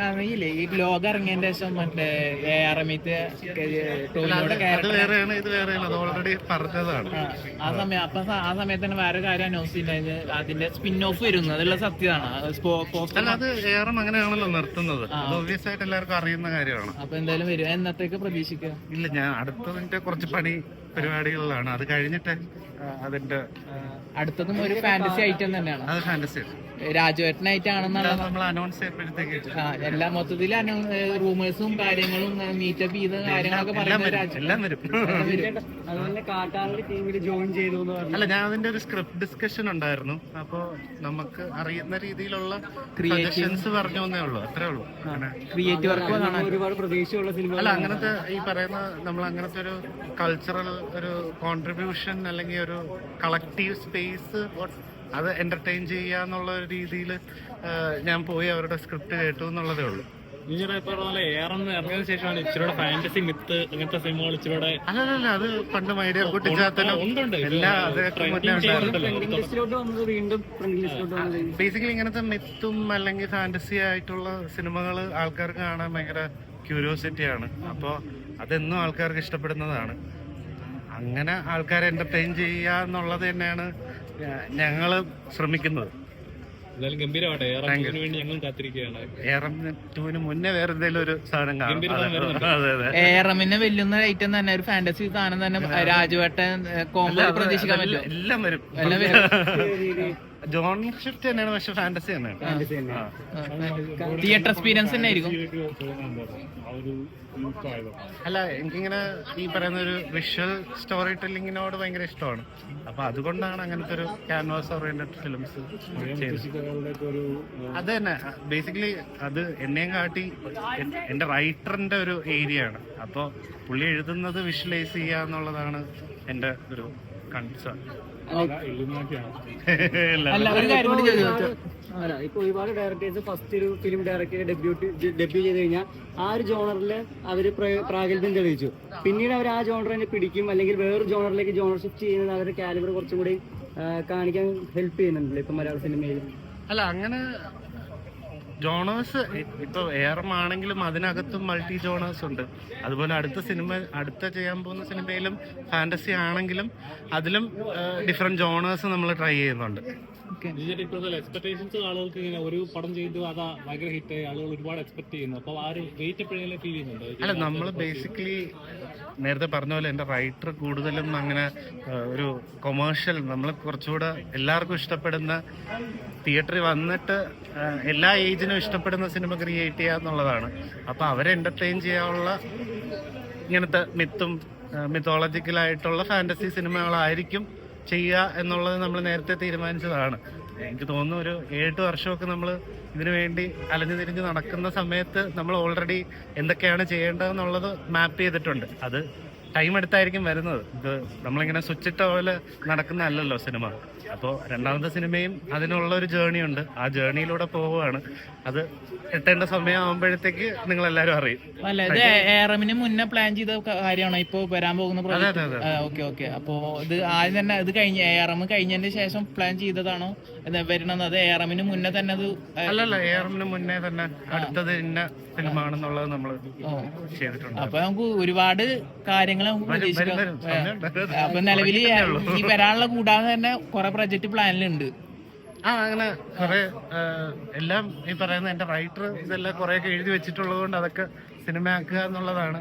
അറിയില്ലേ ഈ ലോകം ഇറങ്ങിയതിന്റെ ശേഷം മറ്റേ അത് വേറെയാണ്, ഇത് വേറെയാണ്, അത് ഓൾറെഡി പറഞ്ഞതാണ്. ആ സമയത്ത് തന്നെ വേറെ കാര്യം അനൗൺസ് ചെയ്യുന്നത് അതിന്റെ സ്പിൻ ഓഫ് വരുന്നു, അതുള്ള സത്യമാണ്. അല്ല, അത് ഏറെ അങ്ങനെയാണല്ലോ നിർത്തുന്നത്, അത് ഒബ്വിയസ് ആയിട്ട് എല്ലാവർക്കും അറിയുന്ന കാര്യമാണ്. അപ്പൊ എന്തായാലും വരും. എന്നത്തേക്ക് പ്രതീക്ഷിക്കുക? ഇല്ല, ഞാൻ അടുത്തതിന്റെ കുറച്ച് പരിപാടികളിലാണ്. അത് കഴിഞ്ഞിട്ട് അതിന്റെ അടുത്തതും ഒരു ഫാന്റസി ഐറ്റം തന്നെയാണ്. അത് ഫാന്റസി രാജുവേട്ടനായിട്ടാണെന്നുള്ള നമ്മൾ അനൗൺസ് ചെയ്യപ്പോഴത്തേക്ക് എല്ലാ മൊത്തത്തിൽ റൂമേഴ്സും കാര്യങ്ങളും മീറ്റപ്പ് ചെയ്ത കാര്യങ്ങളൊക്കെ പറയുന്നത് എല്ലാം വരും. അതുപോലെ കാട്ടാളി ടീമിൽ ജോയിൻ ചെയ്തു. അല്ല, ഞാൻ അതിന്റെ ഒരു സ്ക്രിപ്റ്റ് ഡിസ്കഷൻ ഉണ്ടായിരുന്നു. അപ്പോ നമുക്ക് അറിയുന്ന രീതിയിലുള്ള സജഷൻസ് പറഞ്ഞു തന്നേ ഉള്ളൂ, അത്രേ ഉള്ളൂ. ക്രിയേറ്റീവ് വർക്ക് ഒരുപാട് പ്രതീക്ഷയുള്ള സിനിമ. അല്ല, അങ്ങനത്തെ ഈ പറയുന്ന നമ്മൾ അങ്ങനത്തെ ഒരു കൾച്ചറൽ ഒരു കോൺട്രിബ്യൂഷൻ അല്ലെങ്കിൽ ഒരു കളക്റ്റീവ് സ്പേസ് അത് എന്റർടൈൻ ചെയ്യാന്നുള്ള ഒരു രീതിയിൽ ഞാൻ പോയി അവരുടെ സ്ക്രിപ്റ്റ് കേട്ടു എന്നുള്ളതേ ഉള്ളൂ. ഇറങ്ങിയതിനു ശേഷമാണ് ഇച്ചിരി ഫാന്റസി മിത്ത് അങ്ങനത്തെ സിനിമകൾ ഇച്ചിരി. അല്ലല്ല, അത് പണ്ട് മൈഡിയ കുട്ടിച്ചാത്തനും എല്ലാം അതൊക്കെ ബേസിക്കലി ഇങ്ങനത്തെ മിത്തും അല്ലെങ്കിൽ ഫാന്റസി ആയിട്ടുള്ള സിനിമകൾ ആൾക്കാർക്ക് കാണാൻ ഭയങ്കര ക്യൂരിയോസിറ്റിയാണ്. അപ്പോൾ അതെന്നും ആൾക്കാർക്ക് ഇഷ്ടപ്പെടുന്നതാണ്. അങ്ങനെ ആൾക്കാരെ എന്റർടൈൻ ചെയ്യുക എന്നുള്ളത് തന്നെയാണ് ഞങ്ങൾ ശ്രമിക്കുന്നത്. ഏറമിന് മുന്നേ വേറെ എന്തെങ്കിലും ഒരു സാധനം കാണും. ഏറമിനെ വെല്ലുന്ന ഐറ്റം തന്നെ ഒരു ഫാന്റസി സാധനം തന്നെ രാജുവേട്ടൻ കോംബോ പ്രതീക്ഷിക്കാൻ പറ്റും. എല്ലാം വരും. ജോൺ ഷിഫ്റ്റ് തന്നെയാണ്, പക്ഷെ ഫാന്റസി തന്നെയാണ്. തിയേറ്റർ എക്സ്പീരിയൻസ് തന്നെ ആയിരിക്കും. അല്ല, എനിക്കിങ്ങനെ ഈ പറയുന്ന ഒരു വിഷ്വൽ സ്റ്റോറി ടെല്ലിങ്ങിനോട് ഭയങ്കര ഇഷ്ടമാണ്. അപ്പൊ അതുകൊണ്ടാണ് അങ്ങനത്തെ ഒരു ക്യാൻവാസ് ഓറിയന്റഡ് ഫിലിംസ് ചെയ്യുന്നത്. അത് തന്നെ ബേസിക്കലി അത് എന്നെയും കാട്ടി എന്റെ റൈറ്ററിന്റെ ഒരു ഏരിയ ആണ്. അപ്പൊ പുള്ളി എഴുതുന്നത് വിഷ്വലൈസ് ചെയ്യുക എന്നുള്ളതാണ് എന്റെ ഒരു കൺസേൺ. ഇപ്പൊ ഒരുപാട് ഡയറക്ടേഴ്സ് ഫസ്റ്റ് ഒരു ഫിലിം ഡയറക്ടർ ഡെബ്യൂ ചെയ്ത് കഴിഞ്ഞാൽ ആ ഒരു ജോണറില് അവര് പ്രാഗൽഭ്യം തെളിയിച്ചു. പിന്നീട് അവർ ആ ജോണറിനെ പിടിക്കും, അല്ലെങ്കിൽ വേറൊരു ജോണറിലേക്ക് ജോണർ ഷിഫ്റ്റ് ചെയ്യുന്നത് അവരുടെ കാലിബർ കുറച്ചും കൂടി കാണിക്കാൻ ഹെൽപ്പ് ചെയ്യുന്നുണ്ടല്ലോ ഇപ്പൊ മലയാള സിനിമയിൽ. അല്ല, അങ്ങനെ ജോണേഴ്സ് ഇപ്പൊ ഏറമാണെങ്കിലും അതിനകത്തും മൾട്ടി ജോണേഴ്സ് ഉണ്ട്. അതുപോലെ അടുത്ത ചെയ്യാൻ പോകുന്ന സിനിമയിലും ഫാന്റസി ആണെങ്കിലും അതിലും ഡിഫറെന്റ് ജോണേഴ്സ് നമ്മൾ ട്രൈ ചെയ്യുന്നുണ്ട്. എക്സ്പെക്ടേഷൻസ് ആളുകൾക്ക് ഇങ്ങനെ ഒരു പടം ചെയ്തു അതാ ഭയങ്കര ഹിറ്റ് ആളുകൾ ഒരുപാട് എക്സ്പെക്ട് ചെയ്യുന്നു. അപ്പൊ ആ ഒരു വെയിറ്റ് എപ്പോഴെങ്കിലും ഫീൽ ചെയ്യുന്നുണ്ട്? അല്ല, നമ്മൾ ബേസിക്കലി നേരത്തെ പറഞ്ഞ പോലെ എന്റെ റൈറ്റർ കൂടുതലും അങ്ങനെ ഒരു കൊമേഴ്ഷ്യൽ, നമ്മൾ കുറച്ചുകൂടെ എല്ലാവർക്കും ഇഷ്ടപ്പെടുന്ന തിയേറ്ററിൽ വന്നിട്ട് എല്ലാ ഏജിനും ഇഷ്ടപ്പെടുന്ന സിനിമ ക്രിയേറ്റ് ചെയ്യുക എന്നുള്ളതാണ്. അപ്പൊ അവരെ എന്റർടൈൻ ചെയ്യാനുള്ള ഇങ്ങനത്തെ മിത്തോളജിക്കലായിട്ടുള്ള ഫാന്റസി സിനിമകളായിരിക്കും ചെയ്യുക എന്നുള്ളത് നമ്മൾ നേരത്തെ തീരുമാനിച്ചതാണ്. എനിക്ക് തോന്നുന്നു ഒരു 7 വർഷമൊക്കെ നമ്മൾ ഇതിനു വേണ്ടി അലഞ്ഞു തിരിഞ്ഞ് നടക്കുന്ന സമയത്ത് നമ്മൾ ഓൾറെഡി എന്തൊക്കെയാണ് ചെയ്യേണ്ടതെന്നുള്ളത് മാപ്പ് ചെയ്തിട്ടുണ്ട്. അത് ടൈം എടുത്തായിരിക്കും വരുന്നത്. ഇത് നമ്മളിങ്ങനെ സ്വിച്ചിട്ട പോലെ നടക്കുന്നതല്ലല്ലോ സിനിമ. അപ്പോൾ രണ്ടാമത്തെ സിനിമയും അതിനുള്ള ഒരു ജേർണി ഉണ്ട്. ആ ജേർണിയിലൂടെ പോവുകയാണ്. അത് എത്തേണ്ട സമയമാകുമ്പോഴത്തേക്ക് നിങ്ങൾ എല്ലാവരും അറിയും. അല്ല, ഇത് ഏറമിന് മുന്നേ പ്ലാൻ ചെയ്ത കാര്യമാണോ ഇപ്പൊ വരാൻ പോകുന്ന പ്രോജക്റ്റ്? ഓക്കെ. അപ്പോ ഇത് ആദ്യം തന്നെ ഇത് ഏറം കഴിഞ്ഞതിന് ശേഷം പ്ലാൻ ചെയ്തതാണോ വരണം? അത് ഏറമിന് മുന്നേ തന്നെ അത്? അല്ലല്ല, ഏറമിന് മുന്നേ തന്നെ അടുത്തത് ഇന്ന ഫിലിമാണെന്നുള്ളത് നമ്മൾ ചെയ്തിട്ടുണ്ട്. അപ്പൊ നമുക്ക് ഒരുപാട് കാര്യങ്ങൾ നമുക്ക് പ്രതീക്ഷിക്കാം. അപ്പൊ നിലവിൽ ഈ വരാനുള്ള കൂടാതെ തന്നെ കുറെ പ്രൊജക്ട് പ്ലാനിലുണ്ട്. അങ്ങനെ കുറെ എല്ലാം ഈ പറയുന്ന എന്റെ റൈറ്റർ ഇതെല്ലാം കുറെ എഴുതി വെച്ചിട്ടുള്ളത് കൊണ്ട് അതൊക്കെ സിനിമയാക്കുക എന്നുള്ളതാണ്